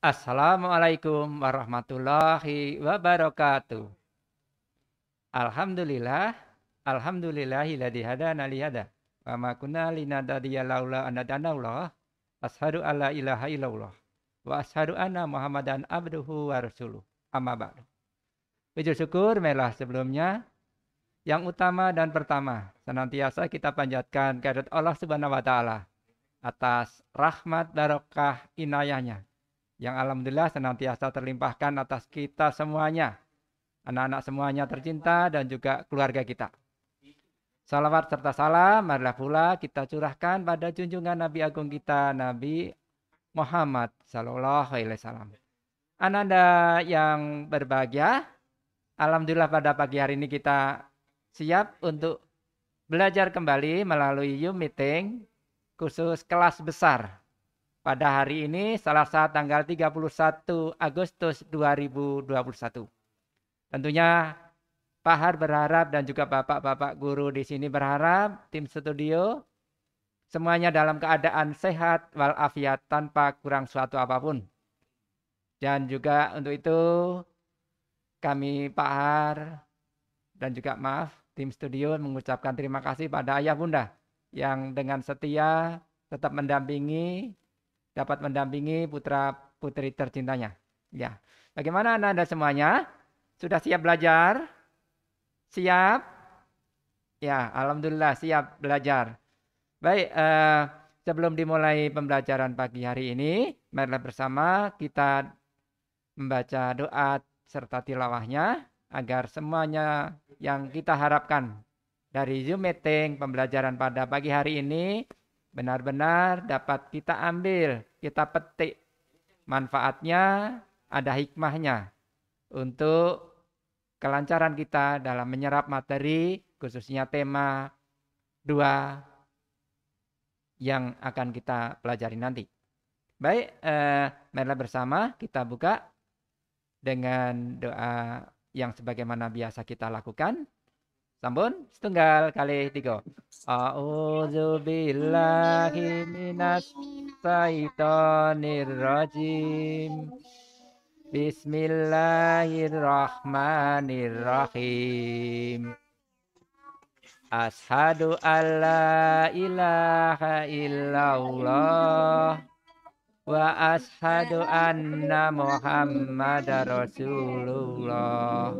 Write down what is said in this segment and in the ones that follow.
Assalamualaikum warahmatullahi wabarakatuh. Alhamdulillah, alhamdulillahilladzi hadana li hada. Wa ma kunna linahtadiya laula an hadanallah. Asyhadu alla ilaha illallah wa asyhadu anna Muhammadan abduhu wa rasuluh. Amma ba'du. Puji syukur melah sebelumnya yang utama dan pertama senantiasa kita panjatkan kehadirat Allah Subhanahu wa taala atas rahmat barokah inayahnya yang alhamdulillah senantiasa terlimpahkan atas kita semuanya, anak-anak semuanya tercinta dan juga keluarga kita. Salawat serta salam marilah pula kita curahkan pada junjungan Nabi Agung kita, Nabi Muhammad Sallallahu Alaihi Wasallam. Ananda yang berbahagia, alhamdulillah pada pagi hari ini kita siap untuk belajar kembali melalui Zoom meeting khusus kelas besar. Pada hari ini Selasa tanggal 31 Agustus 2021. Tentunya Pak Har berharap dan juga Bapak-bapak guru di sini berharap tim studio semuanya dalam keadaan sehat walafiat tanpa kurang suatu apapun. Dan juga untuk itu kami Pak Har dan juga maaf tim studio mengucapkan terima kasih pada ayah bunda yang dengan setia tetap dapat mendampingi putra putri tercintanya. Ya, bagaimana Anda semuanya? Sudah siap belajar? Siap? Ya, alhamdulillah siap belajar. Baik, sebelum dimulai pembelajaran pagi hari ini, marilah bersama kita membaca doa serta tilawahnya agar semuanya yang kita harapkan dari Zoom meeting pembelajaran pada pagi hari ini benar-benar dapat kita ambil, kita petik manfaatnya, ada hikmahnya untuk kelancaran kita dalam menyerap materi, khususnya tema 2 yang akan kita pelajari nanti. Baik, marilah bersama kita buka dengan doa yang sebagaimana biasa kita lakukan. Sampun setunggal kali 3. A'udzu billahi minas syaitonir rajim. Bismillahirrahmanirrahim. Asyhadu alla ilaha illallah wa asyhadu anna Muhammadar Rasulullah.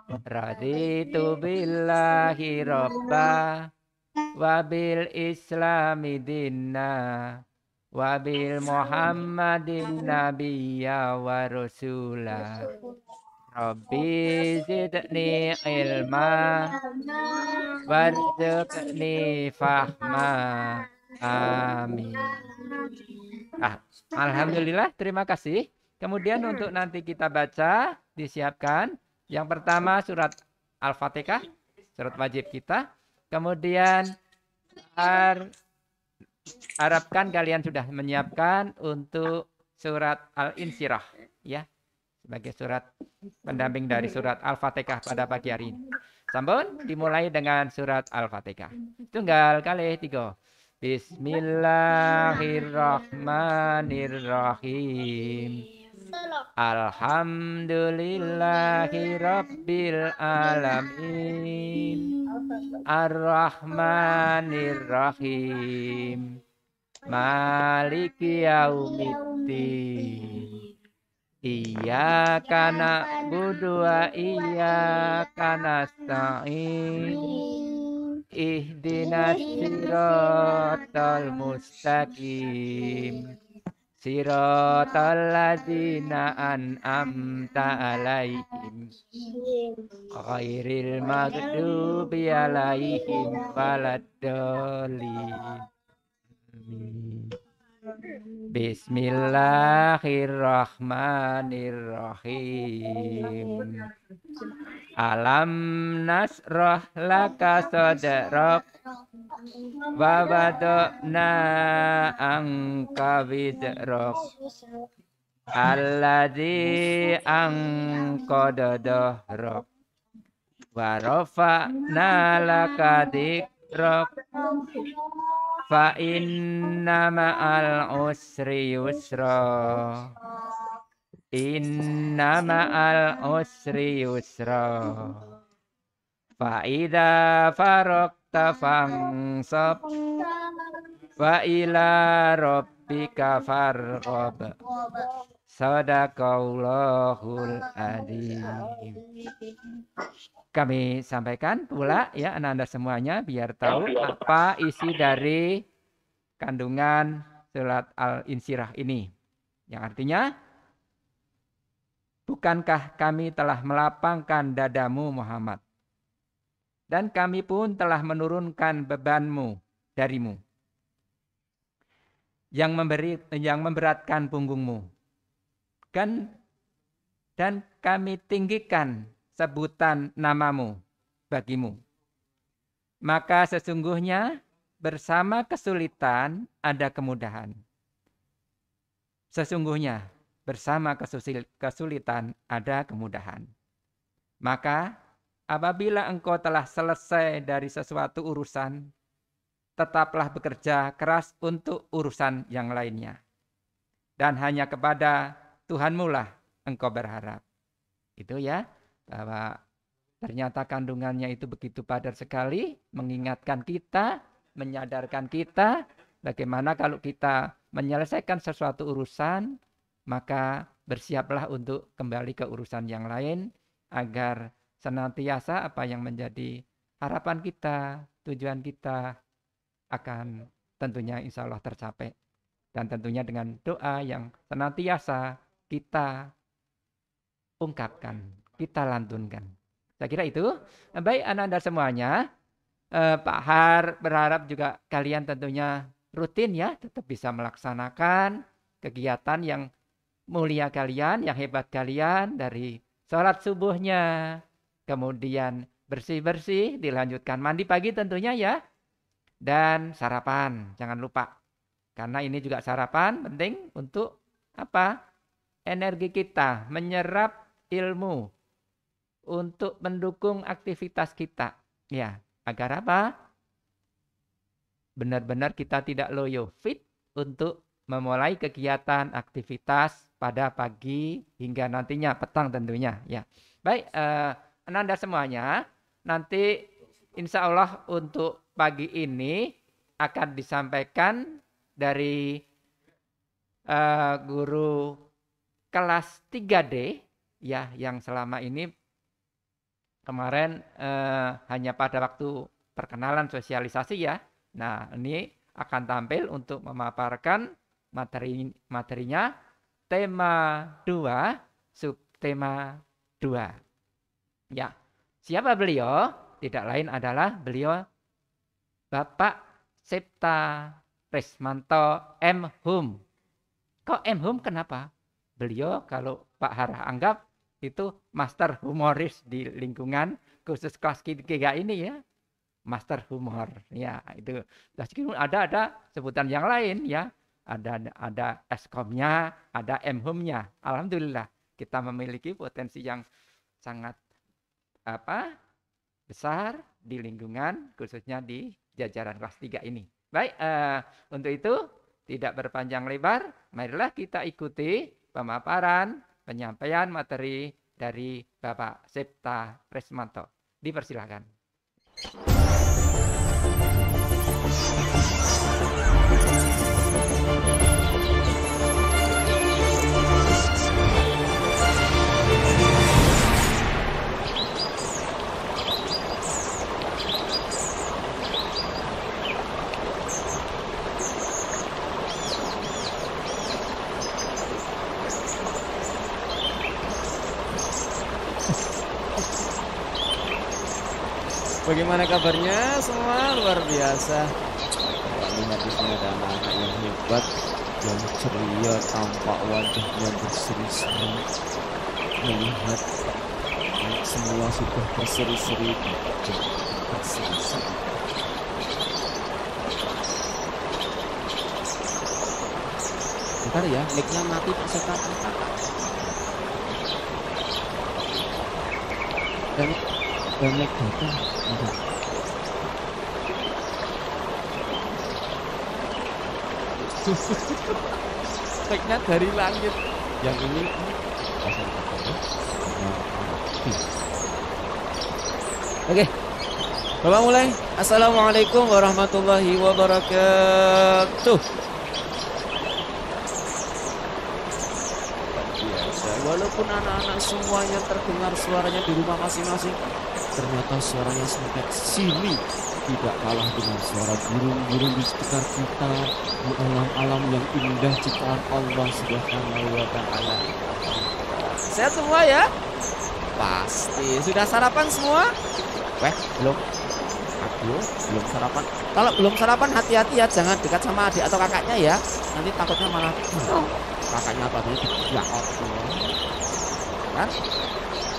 Raditu billahi robba wa bil islami dinna wa bil muhammadin nabiyya wa rasula. Rabbi zidni ilma warzuqni fahma. Amin. Alhamdulillah, terima kasih. Kemudian untuk nanti kita baca, disiapkan. Yang pertama surat Al-Fatihah, surat wajib kita. Kemudian harapkan kalian sudah menyiapkan untuk surat Al-Insyirah, ya, sebagai surat pendamping dari surat Al-Fatihah pada pagi hari ini. Sampun dimulai dengan surat Al-Fatihah. Tunggal kali 3. Bismillahirrahmanirrahim. Alhamdulillahi rabbil alamin. Ar-Rahmanir-Rahim. Maliki yaumiddin. Iyyaka na'budu wa iyyaka nasta'in. Ihdinas siratal mustaqim. Siratal ladzina an'amta alaihim ghairil maghdubi alaihim waladdallin. Bismillahirrahmanirrahim. Alam nasrah laka sadrak wa wada'na anka widrak alladzi anqada dhahrak wa rafa'na laka dzikrak fa inna ma'al usri yusra Inna ma'al usri yusra. Fa idza faraqta fansab wa ila rabbika farghab. Sadaqallahul adzim. Kami sampaikan pula ya anak-anak semuanya biar tahu apa isi dari kandungan surat Al-Insyirah ini. Yang artinya, bukankah kami telah melapangkan dadamu Muhammad? Dan kami pun telah menurunkan bebanmu darimu. Yang memberatkan punggungmu. Dan kami tinggikan sebutan namamu bagimu. Maka sesungguhnya bersama kesulitan ada kemudahan. Sesungguhnya bersama kesulitan ada kemudahan. Maka apabila engkau telah selesai dari sesuatu urusan, tetaplah bekerja keras untuk urusan yang lainnya. Dan hanya kepada Tuhanmu lah engkau berharap. Itu ya, bahwa ternyata kandungannya itu begitu padat sekali, mengingatkan kita, menyadarkan kita, bagaimana kalau kita menyelesaikan sesuatu urusan, maka bersiaplah untuk kembali ke urusan yang lain, agar senantiasa apa yang menjadi harapan kita, tujuan kita akan tentunya insya Allah tercapai. Dan tentunya dengan doa yang senantiasa kita ungkapkan, kita lantunkan. Saya kira itu. Baik anak-anak semuanya, Pak Har berharap juga kalian tentunya rutin ya, tetap bisa melaksanakan kegiatan yang mulia kalian, yang hebat kalian, dari sholat subuhnya, kemudian bersih-bersih, dilanjutkan mandi pagi tentunya ya, dan sarapan, jangan lupa. Karena ini juga sarapan penting untuk apa? Energi kita, menyerap ilmu untuk mendukung aktivitas kita. Ya, agar apa? Benar-benar kita tidak loyo, fit untuk memulai kegiatan aktivitas pada pagi hingga nantinya petang tentunya. Ya, baik, Anda semuanya, nanti insya Allah untuk pagi ini akan disampaikan dari guru kelas 3D ya, yang selama ini kemarin hanya pada waktu perkenalan sosialisasi ya. Nah, ini akan tampil untuk memaparkan materinya tema 2, subtema 2. Ya. Siapa beliau? Tidak lain adalah beliau Bapak Septa Resmanto M.Hum. Kok M.Hum kenapa? Beliau kalau Pak Harah anggap itu master humoris di lingkungan khusus kelas 3 ini ya. Master humor. Ya, itu. Ada sebutan yang lain ya. Ada eskomnya, ada M.Hum-nya. Alhamdulillah kita memiliki potensi yang sangat besar di lingkungan khususnya di jajaran kelas 3 ini. Baik, untuk itu tidak berpanjang lebar, marilah kita ikuti pemaparan, penyampaian materi dari Bapak Septa Resmanto. Dipersilakan. Bagaimana kabarnya semua? Luar biasa. Lihat di sini ada anak-anak yang hebat, yang ceria, tampak wajahnya berseri-seri. Melihat semua sudah berseri-seri, berseri-seri. Bentar ya, mic-nya mati persetan. Dan mic data. Mic-nya dari langit. Yang ini oke, Bapak mulai. Assalamualaikum warahmatullahi wabarakatuh. Biasa, walaupun anak-anak semuanya terdengar suaranya di rumah masing-masing, ternyata suaranya sampai sini tidak kalah dengan suara burung-burung di sekitar kita, di alam-alam yang indah ciptaan Allah Subhanahu wa Ta'ala. Sehat semua ya? Pasti. Sudah sarapan semua? Belum? Aduh, belum sarapan. Kalau belum sarapan hati-hati ya, jangan dekat sama adik atau kakaknya ya. Nanti takutnya malah kakaknya apa tuh? Kan?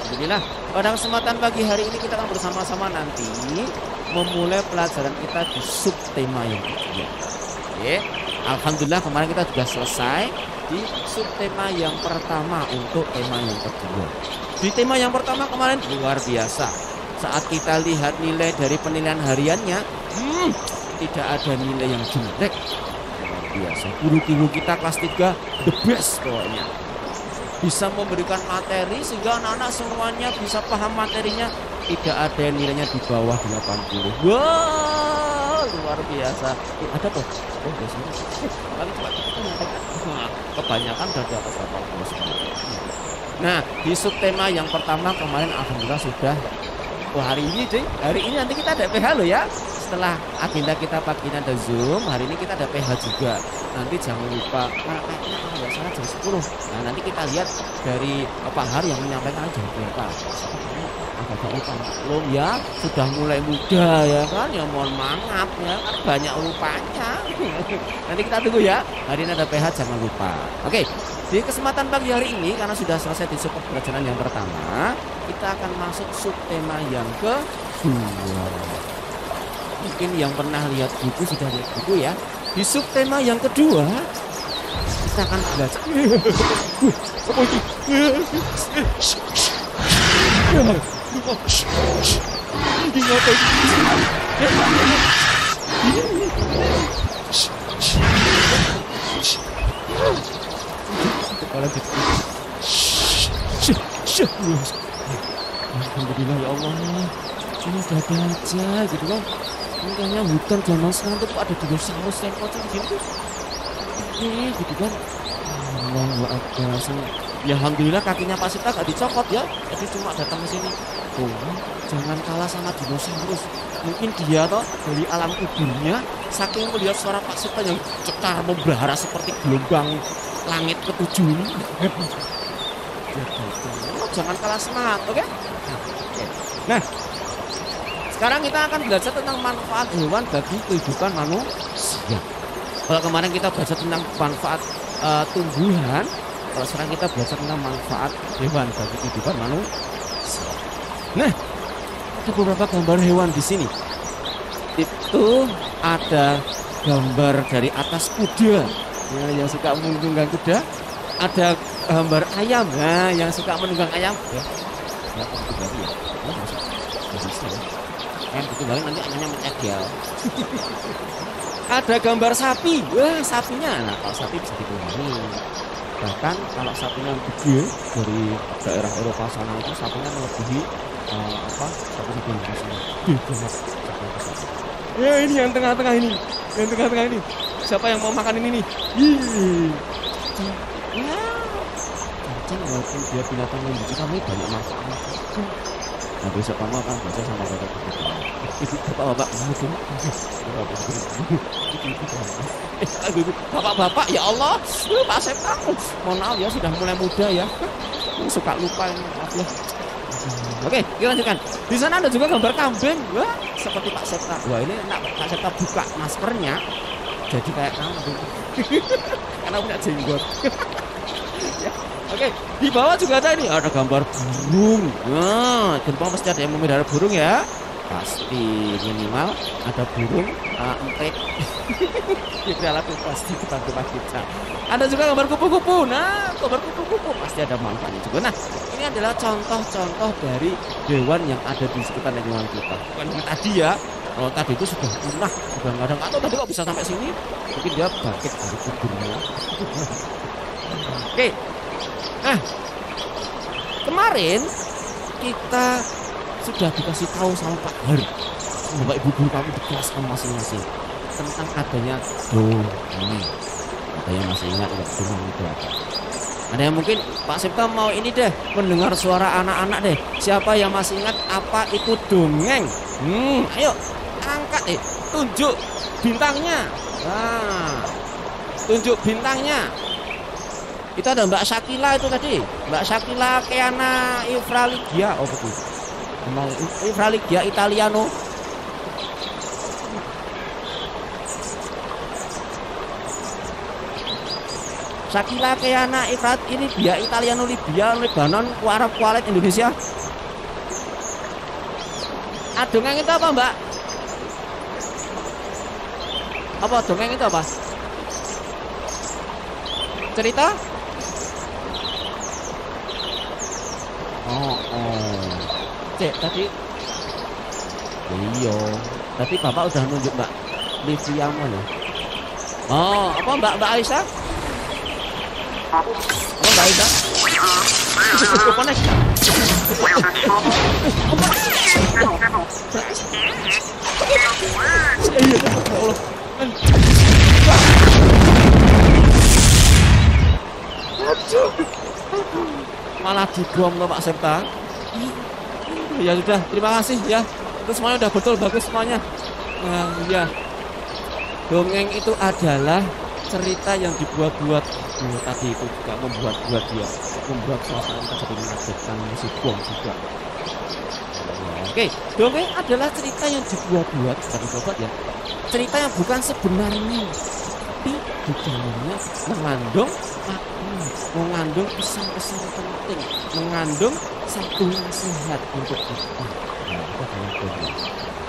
Alhamdulillah, pada kesempatan pagi hari ini kita akan bersama-sama nanti memulai pelajaran kita di subtema yang kedua. Oke, alhamdulillah kemarin kita sudah selesai di subtema yang pertama untuk tema yang kedua. Di tema yang pertama kemarin luar biasa. Saat kita lihat nilai dari penilaian hariannya, tidak ada nilai yang jelek. Luar biasa. Guru-guru kita kelas 3 the best pokoknya. Bisa memberikan materi sehingga anak-anak semuanya bisa paham materinya, tidak ada yang nilainya di bawah 80. Wow, luar biasa. Ada tuh. Oh, biasanya. Kali coba kita nyampaikan. Kebanyakan dari atas 80. Nah, di subtema yang pertama kemarin alhamdulillah sudah. Hari ini nanti kita ada PH loh ya. Setelah agenda kita pagi ini ada Zoom, hari ini kita ada PH juga. Nanti jangan lupa, kayaknya kalau nggak salah jam 10. Nah nanti kita lihat dari Pak Har yang menyampaikan jam berapa. Agak lupa. Belum ya, sudah mulai muda ya kan, ya mohon maaf ya, kan banyak lupanya. Nanti kita tunggu ya, hari ini ada PH jangan lupa. Oke, di kesempatan pagi hari ini karena sudah selesai di sub pelajaran yang pertama, kita akan masuk subtema yang kedua. Mungkin yang pernah lihat buku sudah lihat buku ya. Di subtema yang kedua kita akan belajar. Apa itu? Alhamdulillah ya Allah, ini udah ada aja gitu kan. Ini kayaknya hutan zaman sekarang tuh ada dinosaurus yang pocong gitu. Gitu kan. Allah Akbar. Ya alhamdulillah kakinya Pak Sita gak dicopot ya. Jadi cuma datang ke sini. Oh, jangan kalah sama dinosaurus. Mungkin dia toh dari alam kuburnya saking melihat suara Pak Sita yang cekar membahara seperti gelombang langit ketujuh ini. Jangan kalah semangat, oke? Nah, sekarang kita akan belajar tentang manfaat hewan bagi kehidupan manusia. Kalau kemarin kita belajar tentang manfaat tumbuhan, kalau sekarang kita belajar tentang manfaat hewan bagi kehidupan manusia. Nah, ada beberapa gambar hewan di sini. Itu ada gambar dari atas kuda, ya, yang suka menunggang kuda. Ada gambar ayam, nah, yang suka menunggang ayam. Ya, kan ditunggangi nanti ayamnya mencegel. Ada gambar sapi, wah sapinya, nah kalau sapi bisa ditunggangi. Bahkan kalau sapinya gede dari daerah Eropa sana itu sapinya melebihi sapi di Indonesia. Ya ini yang tengah-tengah ini, siapa yang mau makan ini nih? Kucing walaupun dia binatang membenci kami banyak manfaat. Nah besok kamu akan baca sama bapak bapak ya Allah, Pak Septa, mohon maaf ya sudah mulai muda ya, suka lupa ini, maaf ya. Oke, kita lanjutkan. Di sana ada juga gambar kambing, wah seperti Pak Septa. Wah ini enak, Pak Septa buka maskernya jadi kayak kambing karena punya jenggot. Oke, di bawah juga ada ini, ada gambar burung. Nah, Jepang pasti ada yang memelihara burung ya. Pasti minimal ada burung emprit. Kita lakukan pasti bantu kita. Ada juga gambar kupu-kupu. Nah, gambar kupu-kupu pasti ada manfaatnya juga. Nah, ini adalah contoh-contoh dari hewan yang ada di sekitar lingkungan kita. Bukan yang tadi ya. Kalau tadi itu sudah punah, sudah nggak ada. Atau tadi kok bisa sampai sini? Mungkin dia bangkit dari kuburnya. Oke. Nah, kemarin kita sudah dikasih tahu sama Pak Har, Bapak Ibu guru kamu di kelas kamu masing-masing tentang adanya dongeng. Ada yang masih ingat nggak dongeng itu apa? Ada yang mungkin Pak Sipta mau ini deh, mendengar suara anak-anak deh. Siapa yang masih ingat apa itu dongeng? Ayo angkat tunjuk bintangnya. Nah, tunjuk bintangnya. Itu ada Mbak Shakila itu tadi, Mbak Shakila Keana Ifraligia, oh betul, Ifraligia Italiano. Shakila Keana Ifrat ini Bia Italiano Libya Lebanon Arab Kuwait Indonesia. Dongeng itu apa Mbak? Apa dongeng itu apa? Cerita? Cek tadi. Iya. Tadi Bapak udah nunjuk Mbak Livia mana? Oh, apa Mbak Aisyah? Apa Mbak Aisyah? Connect. Malah dibom loh Pak Septa. Ya sudah, terima kasih ya. Itu semuanya udah betul, bagus semuanya. Nah, ya. Dongeng itu adalah cerita yang dibuat-buat. Tadi itu juga membuat suasana kita jadi menakjubkan, masih bom juga. Oke, dongeng adalah cerita yang dibuat-buat, tadi sobat ya. Cerita yang bukan sebenarnya, tapi di dalamnya mengandung makna, mengandung pesan-pesan penting, mengandung satu nasihat untuk kita.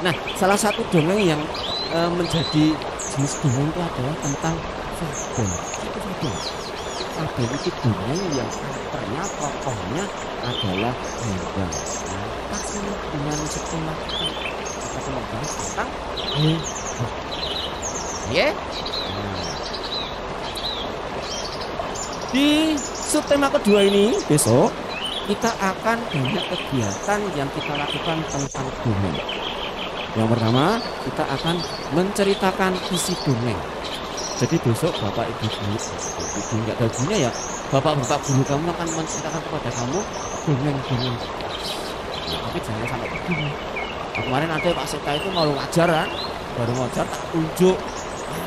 Nah, salah satu dongeng yang menjadi jenis dongeng itu adalah tentang fabel. Fabel itu dongeng yang karakternya, tokohnya adalah hewan. Nah, pasti dengan setengah kita membahas tentang hewan. Ya. Di subtema kedua ini besok kita akan banyak kegiatan yang kita lakukan tentang dongeng. Yang pertama kita akan menceritakan isi dongeng. Jadi besok Bapak Ibu guru nggak ada gurunya ya, Bapak guru kamu akan menceritakan kepada kamu dongeng-dongeng. Nah, tapi jangan sampai begini. Nah, kemarin nanti Pak Seta itu mau ngajar kan, baru ngajar tak tunjuk.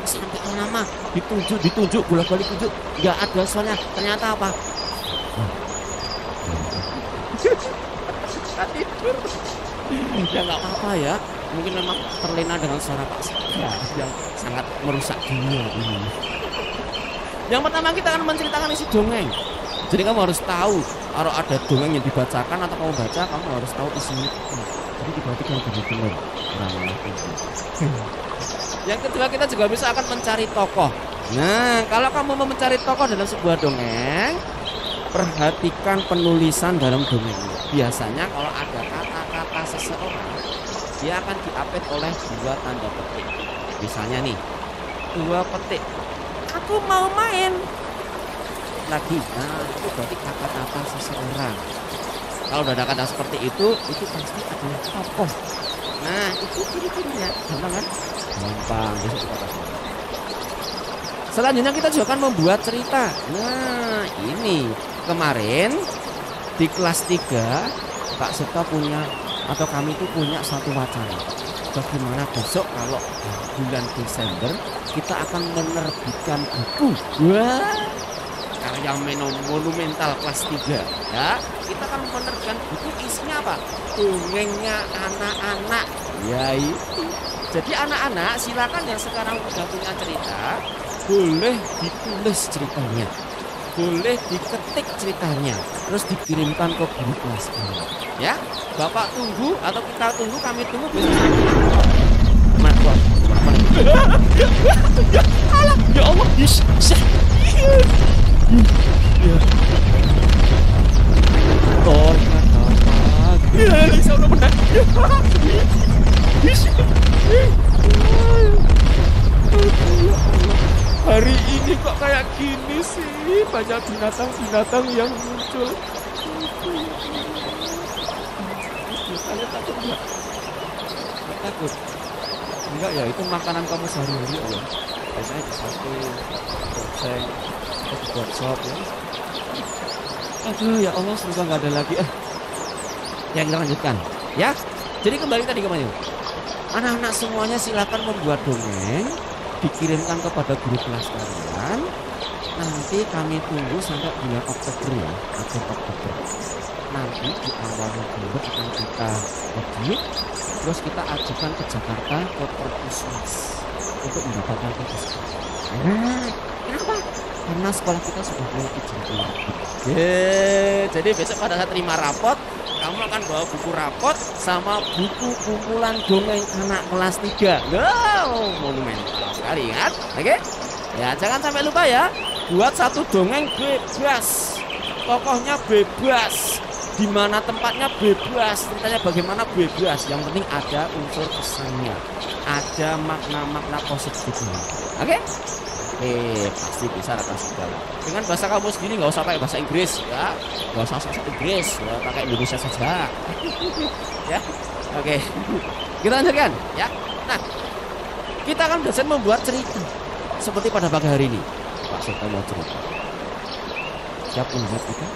Sampai ke nama ditunjuk bolak-balik tunjuk nggak ada soalnya ternyata apa tidur ya nggak apa-apa ya, mungkin memang terlena dengan suara Pak Seta yang sangat merusak dunia ini. Yang pertama kita akan menceritakan isi dongeng, jadi kamu harus tahu kalau ada dongeng yang dibacakan atau kamu baca, kamu harus tahu isinya. Jadi diperhatikan benar-benar. Yang kedua kita juga bisa akan mencari tokoh. Nah, kalau kamu mau mencari tokoh dalam sebuah dongeng, perhatikan penulisan dalam dongeng. Biasanya kalau ada kata-kata seseorang, dia akan diapit oleh 2 tanda petik. Misalnya nih, 2 petik. Aku mau main. Lagi. Nah, itu berarti kata-kata seseorang. Kalau udah ada kata seperti itu pasti adalah tokoh. Nah, itu ciri-cirinya. Gampang kan? Gampang. Selanjutnya kita juga akan membuat cerita. Nah, ini kemarin di kelas 3 Pak Seta punya atau kami itu punya satu wacana. Bagaimana besok kalau bulan Desember kita akan menerbitkan buku. Wah, karya monumental kelas 3 ya. Kita akan menerbitkan buku, isinya apa? Dongengnya anak-anak. Ya itu. Jadi anak-anak silakan yang sekarang sudah punya cerita, boleh ditulis ceritanya, boleh diketik ceritanya, terus dikirimkan ke guru kelas kamu. Ya, Bapak tunggu atau kita tunggu, kami tunggu besok. Ya Allah, hari ini kok kayak gini sih? Banyak binatang-binatang yang muncul. Kalian takut nggak? Nggak takut? Enggak ya, itu makanan kamu sehari-hari ya. Biasanya di sate, goreng, atau dibuat sop ya. Aduh ya Allah, semoga nggak ada lagi. Ya kita lanjutkan ya. Jadi kembali tadi kemana? Anak-anak semuanya silakan membuat dongeng, dikirimkan kepada guru kelas kalian. Nanti kami tunggu sampai bulan Oktober ya, akhir Oktober. Nanti di awal November akan kita edit, terus kita ajukan ke Jakarta ke Perpusnas untuk mendapatkan keputusan. Kenapa? Karena sekolah kita sudah mulai izin keluar. Jadi besok pada saat terima rapot, kamu akan bawa buku rapot sama buku kumpulan dongeng anak kelas 3. Wow, monumental sekali kan? Oke? Ya jangan sampai lupa ya. Buat satu dongeng bebas, tokohnya bebas, di mana tempatnya bebas, ceritanya bagaimana bebas. Yang penting ada unsur pesannya, ada makna-makna positifnya. Oke? Pasti bisa akan segala. Dengan bahasa kamu sendiri, nggak usah pakai bahasa Inggris ya, nggak usah bahasa Inggris, ya, pakai Indonesia saja. Ya, oke. Kita lanjutkan ya. Nah, kita akan belajar membuat cerita seperti pada pagi hari ini. Pak Sultan mau cerita. Siap membuat kita?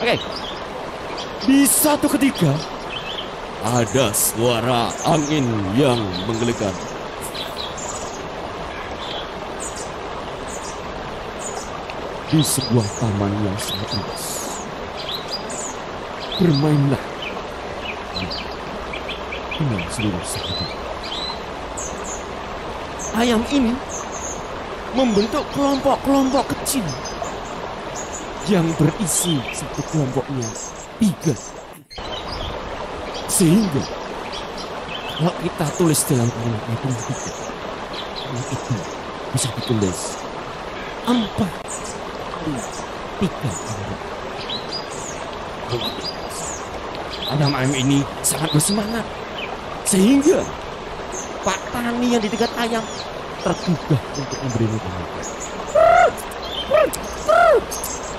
Oke. Di satu ketika ada suara angin yang menggelegar. Di sebuah taman yang sangat luas. Bermainlah dengan seluruh sahabat. Ayam ini membentuk kelompok-kelompok kecil yang berisi satu kelompoknya 3. Sehingga kalau kita tulis dalam hitung 3, itu bisa ditulis 4 kali 3 kelompok. Ayam ini sangat bersemangat sehingga Pak Tani yang di dekat ayam tergugah untuk memberi makan.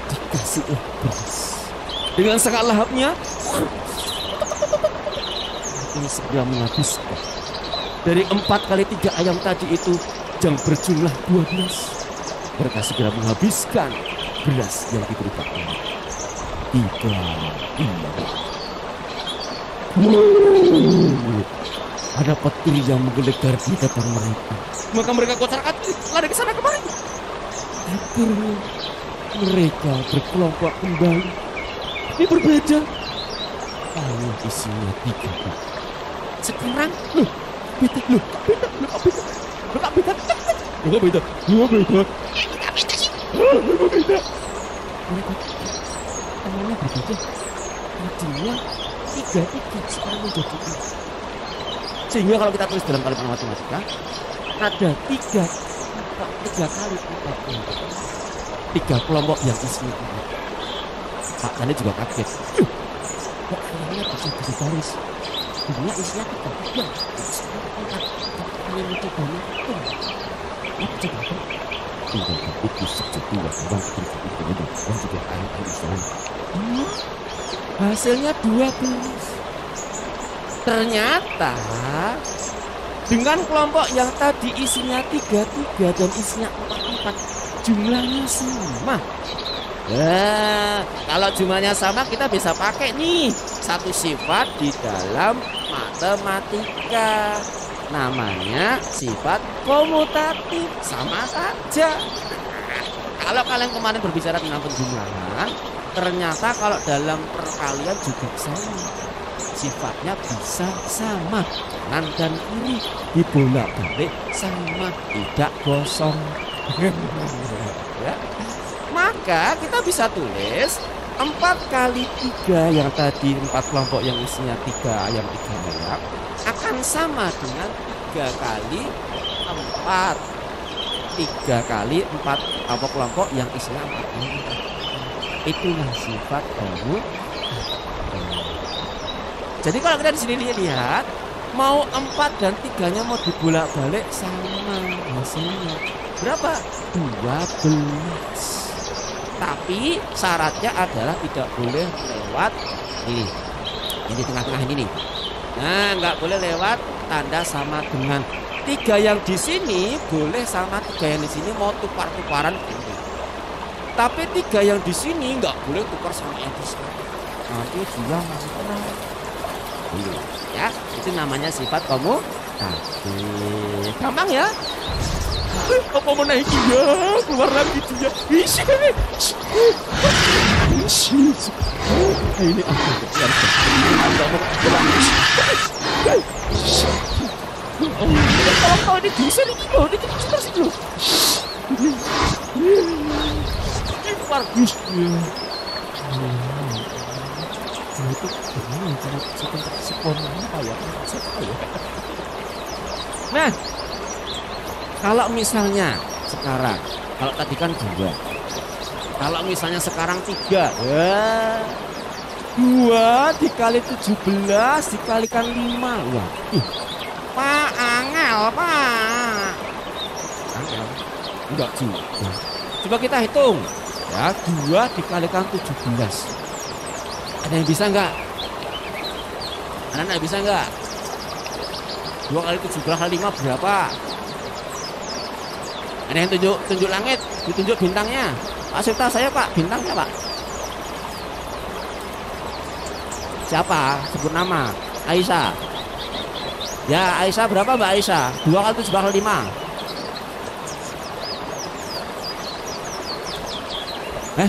Dikasihlah beras. Dengan sangat lahapnya ini segera menghabiskan. Dari 4 kali 3 ayam tadi itu yang berjumlah 12. Mereka segera menghabiskan beras yang diberi Pak Tani. 3. Ada petir yang menggelegar di depan mereka. Maka mereka kocar-kacir lari ke sana kemari. Akhirnya mereka berkelompok kembali. Ini berbeda. Hanya isinya 3. Sekarang beda. Temannya berbeda. Tadinya 3 sekarang menjadi 4. Sehingga kalau kita tulis dalam kalimat matematika ada 3 kali 4 3 kelompok yang isinya 4. Pak Tani juga kaget. Kok ayamnya bisa jadi baris? Dunia isinya 3. Sekarang 4. Kalian mencoba menghitung. Apa coba? Tinggal berputus sejati yang juga ayam Islam. Hasilnya 12. Ternyata dengan kelompok yang tadi isinya 3 dan isinya 4 jumlahnya sama. Nah, kalau jumlahnya sama kita bisa pakai nih satu sifat di dalam matematika. Namanya sifat komutatif, sama saja. Kalau kalian kemarin berbicara tentang penjumlahan, ternyata kalau dalam perkalian juga sama. Sifatnya bisa sama, kanan dan kiri dibolak-balik sama, tidak kosong. Ya. Maka kita bisa tulis 4 kali 3 yang tadi 4 kelompok yang isinya 3 ayam 3 ayam akan sama dengan 3 kali 4. 3 kali 4 apa kelompok yang isinya 4 ayam. Itulah sifat kamu. Jadi kalau kita di sini lihat Mau 4 dan 3-nya mau dibolak-balik sama hasilnya. Berapa? 12. Tapi syaratnya adalah tidak boleh lewat ini. Yang di tengah-tengah ini nih. Nah, nggak boleh lewat tanda sama dengan 3 yang di sini boleh sama 3 yang di sini mau tukar-tukaran boleh. Tapi 3 yang di sini nggak boleh tukar sama yang di sini. Nanti dia masih tenang. Ya, itu namanya sifat komutatif. Gampang ya? Apa mau naik dia? Keluar lagi dia. Ini aku. Kalau ini bisa nih loh, ini terus loh. Ini bagus. Itu gimana cara apa ya? Nah, kalau misalnya sekarang, kalau tadi kan 2, kalau misalnya sekarang 3, ya 2 dikali 17 dikalikan 5, wah, Pak angel, Pak. Angel, enggak juga. Coba kita hitung, ya 2 dikalikan 17. Ada yang bisa enggak? Anak-anak bisa enggak? 2 kali 17 kali 5 berapa? Ada yang tunjuk langit, ditunjuk bintangnya. Pak Sifta, saya Pak, bintangnya Pak. Siapa? Sebut nama. Aisyah. Ya, Aisyah berapa Mbak Aisyah? 2 kali 17 kali 5.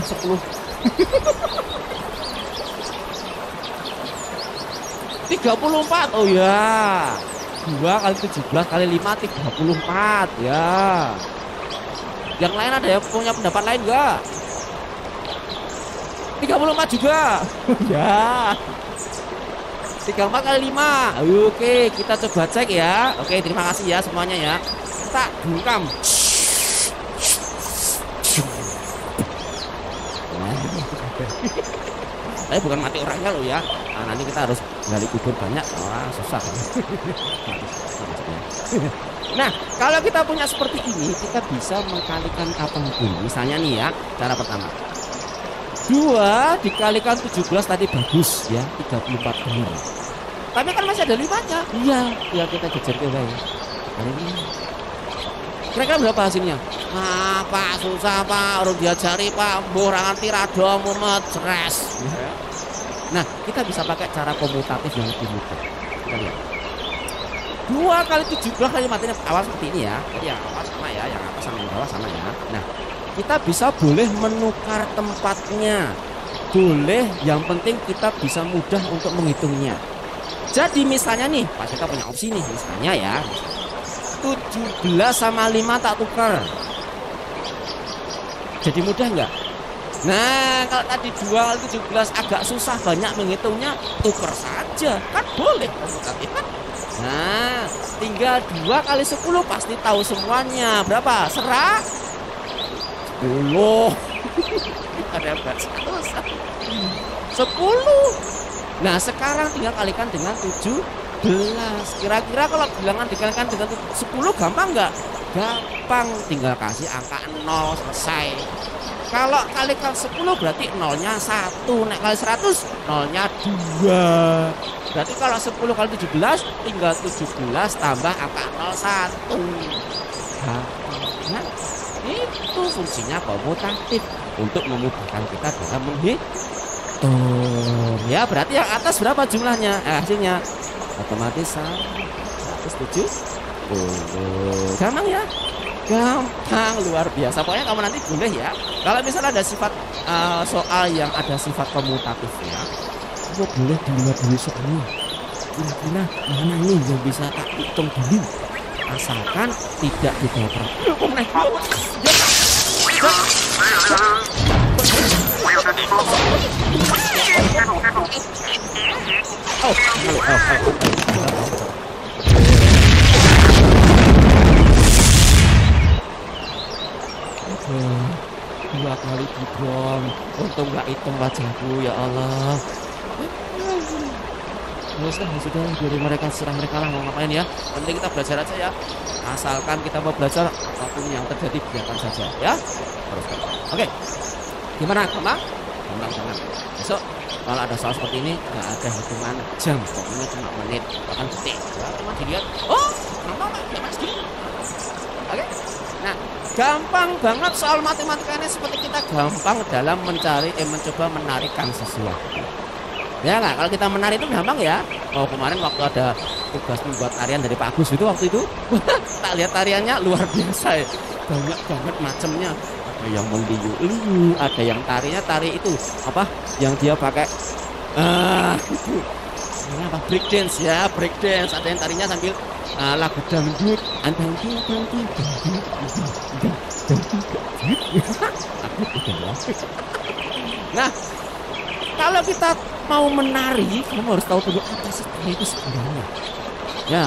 10. 34. Oh ya. 2 kali 17 kali 5 34 ya. Yang lain ada yang punya pendapat lain enggak? 34 juga. Ya. 34 kali 5. Oke, kita coba cek ya. Oke, terima kasih ya semuanya ya. Kita bungkam. Tapi bukan mati orangnya loh ya. Nah, nanti kita harus gali kubur banyak. Wah, susah. Nah, kalau kita punya seperti ini, kita bisa mengkalikan kapanpun. Misalnya nih ya, cara pertama. 2 dikalikan 17 tadi bagus ya, 34 benar. Tapi kan masih ada 5-nya. Iya, ya kita kejar ke bawah. Kira-kira berapa hasilnya? Ah, Pak, susah Pak, orang diajari Pak, mbuh ra ngerti rada mumet, stres. Nah, kita bisa pakai cara komutatif yang lebih mudah. Kita lihat. 2 kali 17 kali matinya awal seperti ini ya. Jadi yang awal sama ya, yang atas sama yang bawah sama ya. Nah, kita bisa boleh menukar tempatnya. Boleh, yang penting kita bisa mudah untuk menghitungnya. Jadi misalnya nih, Pak kita punya opsi nih, misalnya ya. 17 sama 5 tak tukar. Jadi mudah enggak? Nah, kalau tadi 2 kali 17 agak susah banyak menghitungnya, tukar saja. Kan boleh komutatif kan? Nah, tinggal 2 kali 10 pasti tahu semuanya. Berapa? 10. Ada yang baca 10. Nah, sekarang tinggal kalikan dengan 17. Kira-kira kalau bilangan dikalikan dengan 10 gampang nggak? Gampang, tinggal kasih angka 0 selesai. Kalau kalikan 10 berarti 0-nya 1. Naik kali 100 0-nya 2. Berarti kalau 10 kali 17 tinggal 17 tambah angka 01. Nah, itu fungsinya komutatif untuk memudahkan kita dalam menghitung. Ya, berarti yang atas berapa jumlahnya? Hasilnya otomatis 170. Gampang ya? Gampang, luar biasa. Pokoknya kamu nanti boleh ya. Kalau misalnya ada sifat soal yang ada sifat komutatifnya, kamu boleh dilihat dulu soalnya. Kira-kira mana nih yang bisa tak hitung dulu. Asalkan tidak dibaper. Dua kali dibom. Untung gak hitung wajahku ya Allah. Ya sudah dari mereka serah mereka lah mau ngapain ya. Penting kita belajar aja ya. Asalkan kita mau belajar, apapun yang terjadi biarkan saja ya. Teruskan. Oke. Gimana, gampang? Gampang banget. Besok kalau ada soal seperti ini nggak ada hitungan jam, pokoknya cuma menit bahkan detik. Ya, cuma dilihat. Oh, gampang Pak, gampang segini. Oke. Nah, gampang banget soal matematika ini seperti kita gampang dalam mencoba menarikan sesuatu. Ya nggak, kalau kita menari itu gampang ya. Oh kemarin waktu ada tugas membuat tarian dari Pak Agus itu waktu itu, tak lihat tariannya luar biasa ya. Banyak banget macamnya. Ada yang meliu-liu, ada yang tari itu apa? Yang dia pakai itu apa? Break dance ya, break dance. Ada yang tarinya sambil lagu dangdut, Nah, kalau kita mau menari, kamu harus tahu dulu apa sih tari itu sebenarnya. Ya.